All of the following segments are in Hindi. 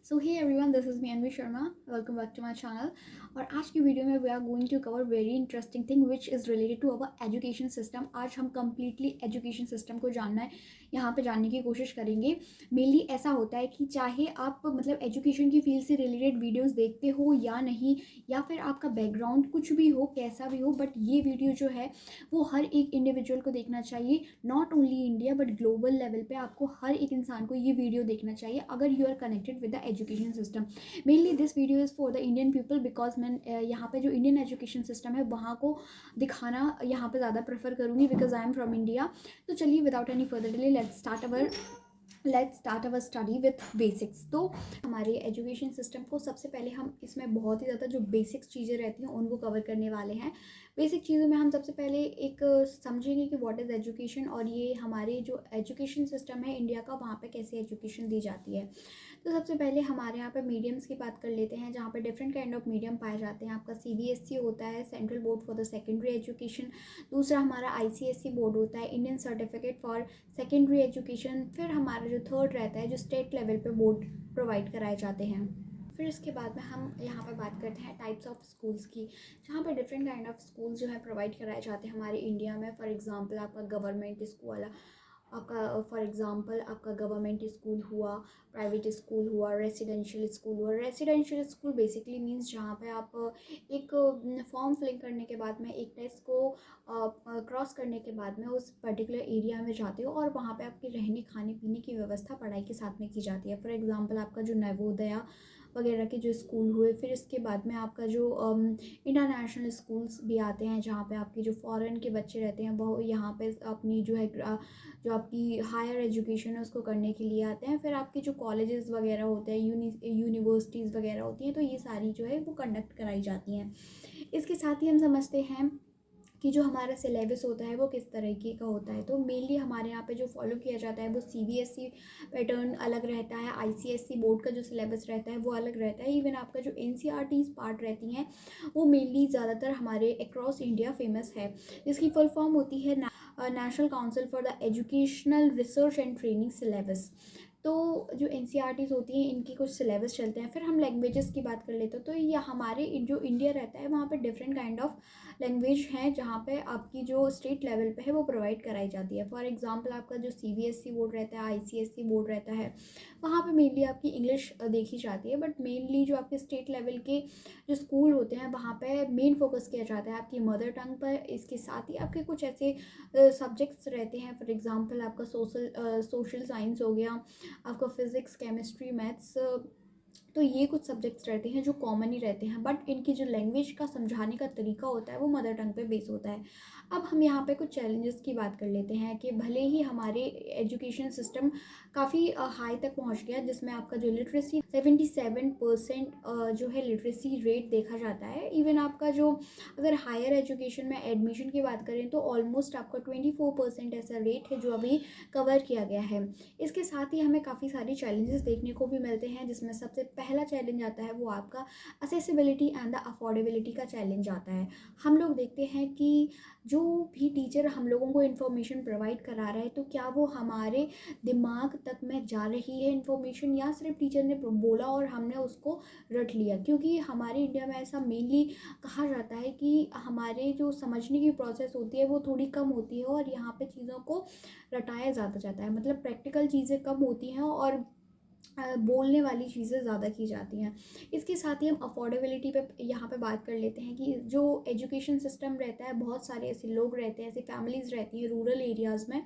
So hey everyone, this is me Anvi Sharma. Welcome back to my channel. और आज की वीडियो में we are going to cover very interesting thing which is related to our education system. आज हम कम्प्लीटली एजुकेशन सिस्टम को जानना है, यहाँ पे जानने की कोशिश करेंगे। मेनली ऐसा होता है कि चाहे आप मतलब एजुकेशन की फील्ड से रिलेटेड वीडियोस देखते हो या नहीं, या फिर आपका बैकग्राउंड कुछ भी हो, कैसा भी हो, बट ये वीडियो जो है वो हर एक इंडिविजुअल को देखना चाहिए। Not only India but global level पे आपको हर एक इंसान को ये वीडियो देखना चाहिए अगर you are connected with the education system. Mainly this video is for the Indian people because मैं यहाँ पे जो इंडियन एजुकेशन सिस्टम है वहाँ को दिखाना यहाँ पे ज़्यादा प्रेफर करूँगी because I am from India. तो चलिए without any further delay let's start our study with basics. तो हमारे एजुकेशन सिस्टम को सबसे पहले हम इसमें बहुत ही ज़्यादा जो बेसिक्स चीज़ें रहती हैं उनको कवर करने वाले हैं। बेसिक चीज़ों में हम सबसे पहले एक समझेंगे कि व्हाट इज़ एजुकेशन और ये हमारे जो एजुकेशन सिस्टम है इंडिया का वहाँ पे कैसे एजुकेशन दी जाती है। तो सबसे पहले हमारे यहाँ पे मीडियम्स की बात कर लेते हैं, जहाँ पे डिफरेंट काइंड ऑफ मीडियम पाए जाते हैं। आपका सीबीएसई होता है, central board for the secondary education. दूसरा हमारा आईसीएसई बोर्ड होता है, Indian certificate for secondary education. फिर हमारा जो थर्ड रहता है, जो स्टेट लेवल पे बोर्ड प्रोवाइड कराए जाते हैं। फिर इसके बाद में हम यहाँ पे बात करते हैं टाइप्स ऑफ स्कूल्स की, जहाँ पे डिफरेंट काइंड ऑफ स्कूल्स जो है प्रोवाइड कराए जाते हैं हमारे इंडिया में। फॉर एग्जांपल आपका गवर्नमेंट स्कूल, आपका फॉर एग्जांपल आपका गवर्नमेंट स्कूल हुआ, प्राइवेट स्कूल हुआ, रेसिडेंशियल स्कूल हुआ। रेसिडेंशियल स्कूल बेसिकली मींस जहाँ पे आप एक फॉर्म फिलिंग करने के बाद में एक टेस्ट को क्रॉस करने के बाद में उस पर्टिकुलर एरिया में जाते हो और वहाँ पे आपके रहने खाने पीने की व्यवस्था पढ़ाई के साथ में की जाती है। फॉर एग्जांपल आपका जो नवोदया वगैरह के जो स्कूल हुए, फिर इसके बाद में आपका जो इंटरनेशनल स्कूल्स भी आते हैं, जहाँ पे आपके जो फॉरेन के बच्चे रहते हैं वो यहाँ पे अपनी जो है जो आपकी हायर एजुकेशन है उसको करने के लिए आते हैं। फिर आपके जो कॉलेजेस वगैरह होते हैं, यूनिवर्सिटीज़ वगैरह होती हैं, तो ये सारी जो है वो कंडक्ट कराई जाती हैं। इसके साथ ही हम समझते हैं कि जो हमारा सिलेबस होता है वो किस तरीके का होता है। तो मेनली हमारे यहाँ पे जो फॉलो किया जाता है वो सीबीएसई पैटर्न अलग रहता है, आईसीएसई बोर्ड का जो सिलेबस रहता है वो अलग रहता है। इवन आपका जो एनसीईआरटीज़ पार्ट रहती हैं वो मेनली ज़्यादातर हमारे अक्रॉस इंडिया फेमस है, जिसकी फुल फॉर्म होती है national council for the educational research and training syllabus. तो जो एनसीईआरटीज़ होती हैं इनकी कुछ सिलेबस चलते हैं। फिर हम लैंग्वेजेस की बात कर लेते हैं, तो ये हमारे जो इंडिया रहता है वहाँ पे डिफरेंट काइंड ऑफ लैंग्वेज हैं जहाँ पे आपकी जो स्टेट लेवल पे है वो प्रोवाइड कराई जाती है। फॉर एग्जांपल आपका जो सीबीएसई बोर्ड रहता है, आईसीएसई बोर्ड रहता है, वहाँ पे मेनली आपकी इंग्लिश देखी जाती है। बट मेनली जो आपके स्टेट लेवल के जो स्कूल होते हैं वहाँ पे मेन फोकस किया जाता है आपकी मदर टंग पर। इसके साथ ही आपके कुछ ऐसे सब्जेक्ट्स रहते हैं, फॉर एग्जांपल आपका सोशल साइंस हो गया, आपका फिज़िक्स, केमिस्ट्री, मैथ्स। तो ये कुछ सब्जेक्ट्स रहते हैं जो कॉमन ही रहते हैं, बट इनकी जो लैंग्वेज का समझाने का तरीका होता है वो मदर टंग पे बेस होता है। अब हम यहाँ पे कुछ चैलेंजेस की बात कर लेते हैं कि भले ही हमारे एजुकेशन सिस्टम काफ़ी हाई तक पहुँच गया, जिसमें आपका जो लिटरेसी 77% जो है लिटरेसी रेट देखा जाता है। इवन आपका जो अगर हायर एजुकेशन में एडमिशन की बात करें तो ऑलमोस्ट आपका 24% ऐसा रेट है जो अभी कवर किया गया है। इसके साथ ही हमें काफ़ी सारी चैलेंजेस देखने को भी मिलते हैं, जिसमें सबसे पहला चैलेंज आता है वो आपका असेसिबिलिटी एंड द अफोर्डेबिलिटी का चैलेंज आता है। हम लोग देखते हैं कि जो भी टीचर हम लोगों को इन्फॉर्मेशन प्रोवाइड करा रहा है तो क्या वो हमारे दिमाग तक में जा रही है इन्फॉर्मेशन, या सिर्फ टीचर ने बोला और हमने उसको रट लिया। क्योंकि हमारे इंडिया में ऐसा मेनली कहा जाता है कि हमारे जो समझने की प्रोसेस होती है वो थोड़ी कम होती है और यहाँ पे चीज़ों को रटाया ज़्यादा जाता है, मतलब प्रैक्टिकल चीज़ें कम होती हैं और बोलने वाली चीज़ें ज़्यादा की जाती हैं। इसके साथ ही हम अफोर्डेबिलिटी पे यहाँ पे बात कर लेते हैं कि जो एजुकेशन सिस्टम रहता है, बहुत सारे ऐसे लोग रहते हैं, ऐसी फैमिलीज़ रहती हैं रूरल एरियाज़ में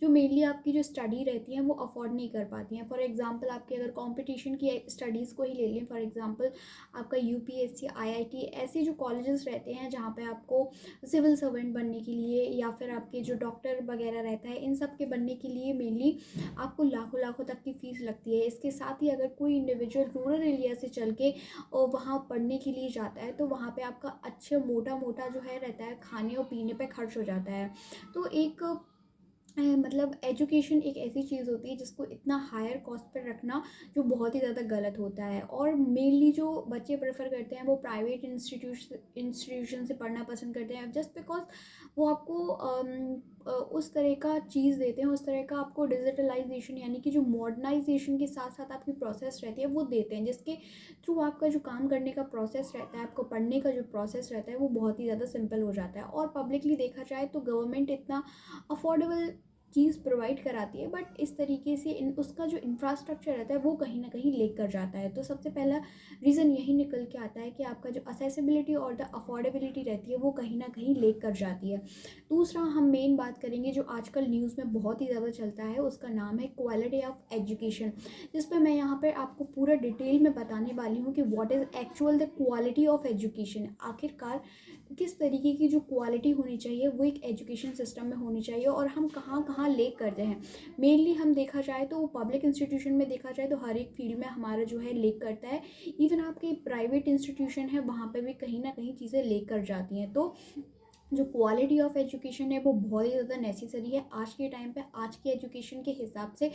जो मेनली आपकी जो स्टडी रहती है वो अफोर्ड नहीं कर पाती हैं। फॉर एग्जांपल आपके अगर कंपटीशन की स्टडीज़ को ही ले लें, फॉर एग्जांपल आपका यूपीएससी, आईआईटी, ऐसे जो कॉलेजेस रहते हैं जहाँ पे आपको सिविल सर्वेंट बनने के लिए या फिर आपके जो डॉक्टर वगैरह रहता है इन सब के बनने के लिए मेनली आपको लाखों लाखों तक की फ़ीस लगती है। इसके साथ ही अगर कोई इंडिविजुअल रूरल एरिया से चल के और वहाँ पढ़ने के लिए जाता है तो वहाँ पे आपका अच्छा मोटा मोटा जो है रहता है, खाने और पीने पे खर्च हो जाता है। तो एक मतलब एजुकेशन एक ऐसी चीज़ होती है जिसको इतना हायर कॉस्ट पर रखना जो बहुत ही ज़्यादा गलत होता है। और मेनली जो बच्चे प्रेफर करते हैं वो प्राइवेट इंस्टीट्यूशन से पढ़ना पसंद करते हैं, जस्ट बिकॉज वो आपको उस तरह का चीज़ देते हैं, उस तरह का आपको डिजिटलाइजेशन यानी कि जो मॉडर्नाइजेशन के साथ साथ आपकी प्रोसेस रहती है वो देते हैं, जिसके थ्रू आपका जो काम करने का प्रोसेस रहता है, आपको पढ़ने का जो प्रोसेस रहता है वो बहुत ही ज़्यादा सिंपल हो जाता है। और पब्लिकली देखा जाए तो गवर्नमेंट इतना अफोर्डेबल चीज़ प्रोवाइड कराती है, बट इस तरीके से उसका जो इंफ्रास्ट्रक्चर रहता है वो कहीं ना कहीं लेक कर जाता है। तो सबसे पहला रीज़न यही निकल के आता है कि आपका जो असेसिबिलिटी और द अफोर्डेबिलिटी रहती है वो कहीं ना कहीं लेक कर जाती है। दूसरा हम मेन बात करेंगे जो आजकल न्यूज़ में बहुत ही ज़्यादा चलता है, उसका नाम है क्वालिटी ऑफ एजुकेशन, जिसपे मैं यहाँ पर आपको पूरा डिटेल में बताने वाली हूँ कि what is actual the quality of education. आखिरकार किस तरीके की जो क्वालिटी होनी चाहिए वो एक एजुकेशन सिस्टम में होनी चाहिए और हम कहाँ कहाँ लेक करते हैं। मेनली हम देखा जाए तो पब्लिक इंस्टीट्यूशन में देखा जाए तो हर एक फील्ड में हमारा जो है लेक करता है। इवन आपके प्राइवेट इंस्टीट्यूशन है वहाँ पे भी कहीं ना कहीं चीज़ें लेक कर जाती हैं। तो जो क्वालिटी ऑफ एजुकेशन है वो बहुत ही ज़्यादा नेसेसरी है आज के टाइम पे, आज के एजुकेशन के हिसाब से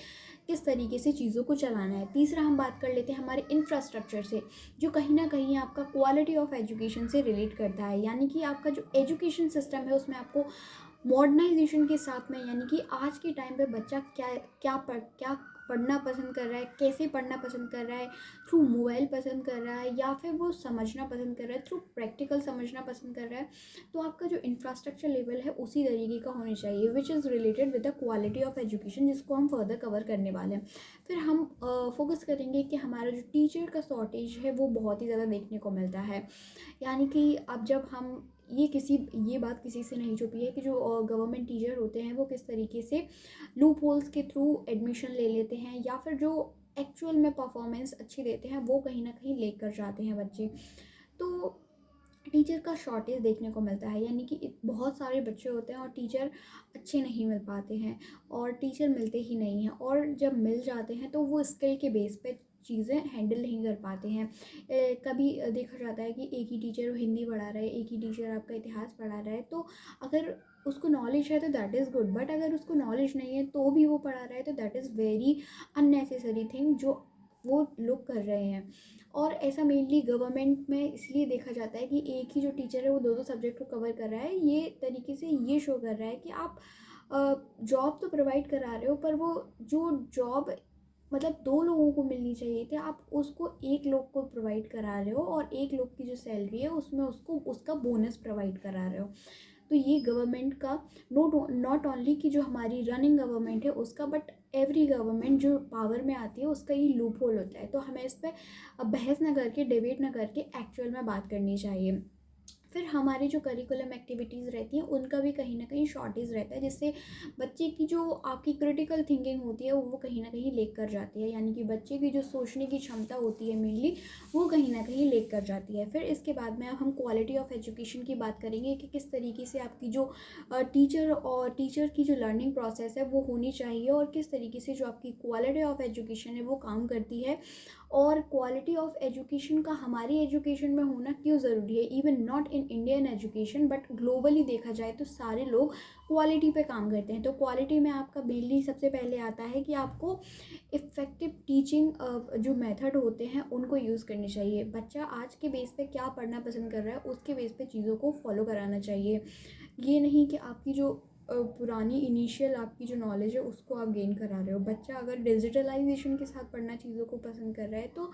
किस तरीके से चीज़ों को चलाना है। तीसरा हम बात कर लेते हैं हमारे इंफ्रास्ट्रक्चर से, जो कहीं ना कहीं आपका क्वालिटी ऑफ एजुकेशन से रिलेट करता है। यानी कि आपका जो एजुकेशन सिस्टम है उसमें आपको मॉडर्नाइजेशन के साथ में, यानी कि आज के टाइम पे बच्चा क्या पढ़ना पसंद कर रहा है, कैसे पढ़ना पसंद कर रहा है, थ्रू मोबाइल पसंद कर रहा है या फिर वो समझना पसंद कर रहा है, थ्रू प्रैक्टिकल समझना पसंद कर रहा है। तो आपका जो इंफ्रास्ट्रक्चर लेवल है उसी तरीके का होना चाहिए, विच is related with the quality of education, जिसको हम फर्दर कवर करने वाले हैं। फिर हम फोकस करेंगे कि हमारा जो टीचर का शॉर्टेज है वो बहुत ही ज़्यादा देखने को मिलता है। यानी कि अब जब हम ये बात किसी से नहीं छुपी है कि जो गवर्नमेंट टीचर होते हैं वो किस तरीके से लूप होल्स के थ्रू एडमिशन ले लेते हैं, या फिर जो एक्चुअल में परफॉर्मेंस अच्छी देते हैं वो कहीं ना कहीं लेकर जाते हैं बच्चे। तो टीचर का शॉर्टेज देखने को मिलता है, यानी कि बहुत सारे बच्चे होते हैं और टीचर अच्छे नहीं मिल पाते हैं और टीचर मिलते ही नहीं हैं, और जब मिल जाते हैं तो वो स्किल के बेस पे चीज़ें हैंडल नहीं कर पाते हैं। कभी देखा जाता है कि एक ही टीचर हिंदी पढ़ा रहा है, एक ही टीचर आपका इतिहास पढ़ा रहा है, तो अगर उसको नॉलेज है तो दैट इज़ गुड, बट अगर उसको नॉलेज नहीं है तो भी वो पढ़ा रहा है तो that is very unnecessary thing जो वो लोग कर रहे हैं। और ऐसा मेनली गवर्नमेंट में इसलिए देखा जाता है कि एक ही जो टीचर है वो दो सब्जेक्ट को कवर कर रहा है। ये तरीके से ये शो कर रहा है कि आप जॉब तो प्रोवाइड करा रहे हो, पर वो जो जॉब मतलब दो लोगों को मिलनी चाहिए थी आप उसको एक लोग को प्रोवाइड करा रहे हो, और एक लोग की जो सैलरी है उसमें उसको उसका बोनस प्रोवाइड करा रहे हो। तो ये गवर्नमेंट का नॉट ओनली कि जो हमारी रनिंग गवर्नमेंट है उसका, बट एवरी गवर्नमेंट जो पावर में आती है उसका ये लूप होल होता है। तो हमें इस पर बहस ना करके, डिबेट ना करके एक्चुअल में बात करनी चाहिए। फिर हमारी जो करिकुलम एक्टिविटीज़ रहती हैं उनका भी कहीं ना कहीं शॉर्टेज रहता है, जिससे बच्चे की जो आपकी क्रिटिकल थिंकिंग होती है वो कहीं ना कहीं लेक कर जाती है। यानी कि बच्चे की जो सोचने की क्षमता होती है मेनली वो कहीं ना कहीं लेक कर जाती है। फिर इसके बाद में अब हम क्वालिटी ऑफ एजुकेशन की बात करेंगे कि किस तरीके से आपकी जो टीचर की जो लर्निंग प्रोसेस है वो होनी चाहिए, और किस तरीके से जो आपकी क्वालिटी ऑफ एजुकेशन है वो काम करती है। और क्वालिटी ऑफ एजुकेशन का हमारी एजुकेशन में होना क्यों ज़रूरी है, even not in Indian education but globally देखा जाए तो सारे लोग क्वालिटी पे काम करते हैं। तो क्वालिटी में आपका मेनली सबसे पहले आता है कि आपको इफ़ेक्टिव टीचिंग जो मेथड होते हैं उनको यूज़ करनी चाहिए। बच्चा आज के बेस पे क्या पढ़ना पसंद कर रहा है उसके बेस पे चीज़ों को फॉलो कराना चाहिए। ये नहीं कि आपकी जो पुरानी इनिशियल आपकी जो नॉलेज है उसको आप गेन करा रहे हो। बच्चा अगर डिजिटलाइजेशन के साथ पढ़ना चीज़ों को पसंद कर रहा है तो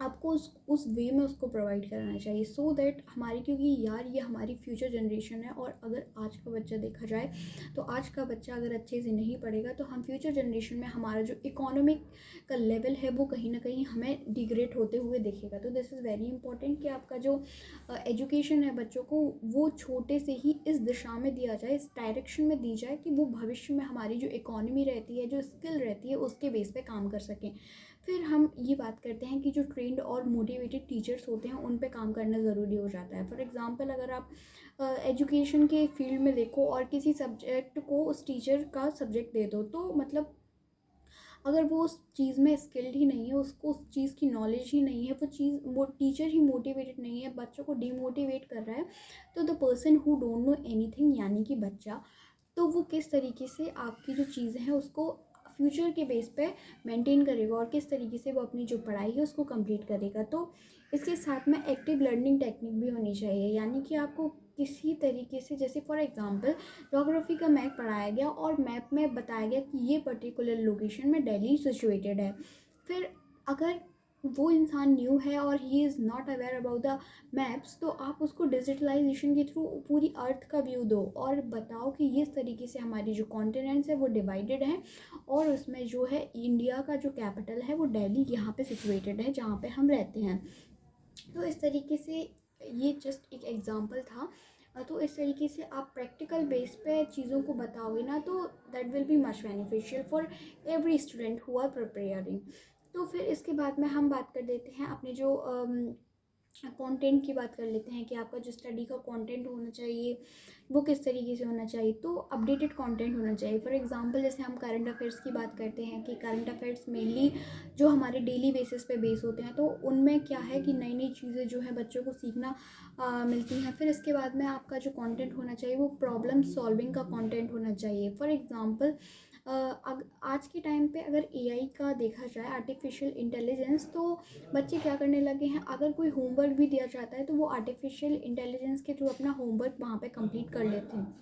आपको उस वे में उसको प्रोवाइड कराना चाहिए, सो दैट हमारी, क्योंकि यार ये हमारी फ्यूचर जनरेशन है। और अगर आज का बच्चा देखा जाए तो आज का बच्चा अगर अच्छे से नहीं पढ़ेगा तो हम फ्यूचर जनरेशन में हमारा जो इकोनॉमिक का लेवल है वो कहीं ना कहीं हमें डिग्रेड होते हुए दिखेगा। तो दिस इज़ वेरी इंपॉर्टेंट कि आपका जो एजुकेशन है बच्चों को वो छोटे से ही इस दिशा में दिया जाए, इस डायरेक्शन में दी जाए कि वो भविष्य में हमारी जो इकोनॉमी रहती है, जो स्किल रहती है उसके बेस पे काम कर सकें। फिर हम ये बात करते हैं कि जो ट्रेंड और मोटिवेटेड टीचर्स होते हैं उन पे काम करना ज़रूरी हो जाता है। फॉर एग्ज़ाम्पल अगर आप एजुकेशन के फील्ड में देखो और किसी सब्जेक्ट को उस टीचर का सब्जेक्ट दे दो, तो मतलब अगर वो उस चीज़ में स्किल्ड ही नहीं है, उसको उस चीज़ की नॉलेज ही नहीं है, वो टीचर ही मोटिवेटेड नहीं है, बच्चों को डिमोटिवेट कर रहा है, तो the person who don't know anything यानी कि बच्चा, तो वो किस तरीके से आपकी जो चीज़ें हैं उसको फ्यूचर के बेस पे मेंटेन करेगा और किस तरीके से वो अपनी जो पढ़ाई है उसको कंप्लीट करेगा। तो इसके साथ में एक्टिव लर्निंग टेक्निक भी होनी चाहिए, यानी कि आपको किसी तरीके से, जैसे फॉर एग्जांपल ज्योग्राफी का मैप पढ़ाया गया और मैप में बताया गया कि ये पर्टिकुलर लोकेशन में दिल्ली सिचुएटेड है। फिर अगर वो इंसान न्यू है और he is not aware about the maps, तो आप उसको डिजिटलाइजेशन के थ्रू पूरी अर्थ का व्यू दो और बताओ कि इस तरीके से हमारी जो कॉन्टिनेंट्स है वो डिवाइडेड हैं और उसमें जो है इंडिया का जो कैपिटल है वो दिल्ली यहाँ पे सिचुएटेड है जहाँ पे हम रहते हैं। तो इस तरीके से ये जस्ट एक एग्जांपल था। तो इस तरीके से आप प्रैक्टिकल बेस पे चीज़ों को बताओगे ना, तो that will be much beneficial for every student who are preparing. तो फिर इसके बाद में हम बात कर लेते हैं अपने जो कंटेंट की बात कर लेते हैं कि आपका जो स्टडी का कंटेंट होना चाहिए वो किस तरीके से होना चाहिए। तो अपडेटेड कंटेंट होना चाहिए। फॉर एग्जांपल जैसे हम करंट अफेयर्स की बात करते हैं कि करंट अफेयर्स मेनली जो हमारे डेली बेसिस पे बेस होते हैं, तो उनमें क्या है कि नई नई चीज़ें जो है बच्चों को सीखना मिलती हैं। फिर इसके बाद में आपका जो कंटेंट होना चाहिए वो प्रॉब्लम सॉल्विंग का कंटेंट होना चाहिए। फॉर एग्जांपल आज के टाइम पे अगर एआई का देखा जाए, आर्टिफिशियल इंटेलिजेंस, तो बच्चे क्या करने लगे हैं, अगर कोई होमवर्क भी दिया जाता है तो वो आर्टिफिशियल इंटेलिजेंस के थ्रू अपना होमवर्क वहाँ पे कंप्लीट कर लेते हैं।